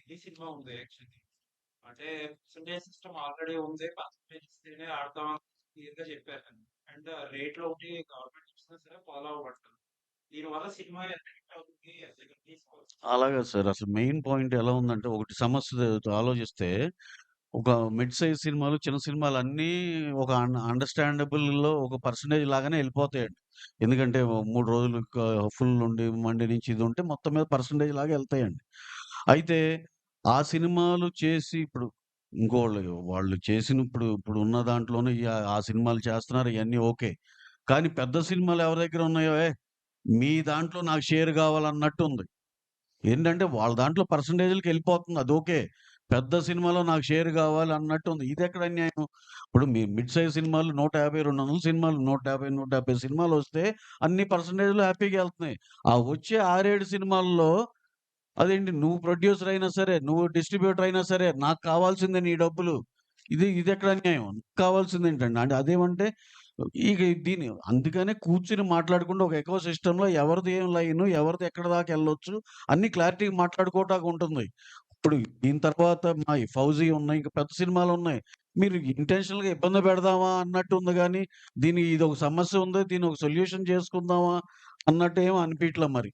ఈ సినిమా ఉంది యాక్చువల్లీ. అంటే పర్సెంటేజ్ సిస్టమ్ ఆల్రెడీ ఉంది. పర్సెంటేజ్ ఇస్తేనే ఆడతాం క్లియర్‌గా చెప్పారు. అండ్ రేట్‌లో ఒకటి గవర్నమెంట్ ఇచ్చినా సరే ఫాలో అవ్వట్లేదు. దీనివల్ల సినిమా ఎంత హిట్ అవుతుంది, ఎంత హిట్ తీసుకోవచ్చు. అలాగా సార్. అసలు మెయిన్ పాయింట్ ఎలా ఉందంటే, ఒకటి సమస్య ఆలోచిస్తే, ఒక మిడ్ సైజ్ సినిమాలు, చిన్న సినిమాలు అన్నీ ఒక అండర్‌స్టాండబుల్‌లో ఒక పర్సెంటేజ్ లాగానే ఎళ్ళిపోతాయండి. ఎందుకంటే 3 రోజులు ఫుల్ ఉండి, మండే నుంచి ఇది ఉంటే మొత్తం మీద పర్సెంటేజ్ లాగా ఎళ్తాయండి. అయితే ఆ సినిమాలు చేసి ఇప్పుడు వాళ్ళు చేసిన ఇప్పుడున్న దాంట్లోనే ఆ సినిమాలు చేస్తున్నారు ఇయన్నీ ఓకే. కానీ పెద్ద సినిమాలు ఎవరి దగ్గర ఉన్నాయో, మీ దాంట్లో నాకు షేర్ కావాలన్నట్టుంది. ఏంటంటే వాళ్ళ దాంట్లో పర్సెంటేజ్‌లకెళ్ళిపోతుంది. అదోకే. పెద్ద సినిమాలో నాకు షేర్ గావాలి అన్నట్టుంది. ఇదెక్కడ అన్యాయం? ఇప్పుడు మీ మిడ్ సైజ్ సినిమాలు 150, 200 సినిమాలు 150, 170 సినిమాలొస్తే అన్ని పర్సెంటేజ్‌లు హ్యాపీగా ఎళ్తున్నాయి. ఆ వచ్చే 6, 7 సినిమాల్లో అదేంటి, నువ్వు ప్రొడ్యూసర్ అయినా సరే, నువ్వు డిస్ట్రిబ్యూటర్ అయినా సరే, నాకు కావాల్సిందే నీ డబ్బులు. ఇదెక్కడ అన్యాయం? కావాల్సిందేంటండి? అంటే అదేమంటే ఇక అందుకనే కూర్చొని మాట్లాడుకుంటూ ఒక ఎకో సిస్టమ్‌లో ఎవరిది ఏం లైను, ఎవరిది ఎక్కడి దాకా ఎళ్ళొచ్చు అన్నీ క్లారిటీగా మాట్లాడుకోవటానికి ఉంటుంది. ఇప్పుడు దీని తర్వాత మా ఈ 'ఫౌజీ' ఉన్నాయి. ఇంకా పెద్ద సినిమాలున్నాయి. మీరు ఇంటెన్షనల్‌గా ఇబ్బంది పెడదామా అన్నట్టుంది గానీ, ఇదొక సమస్య ఉంది. దీన్నొక సొల్యూషన్ చేసుకుందామా అన్నట్టు ఏమి అనిపియట్లా మరి.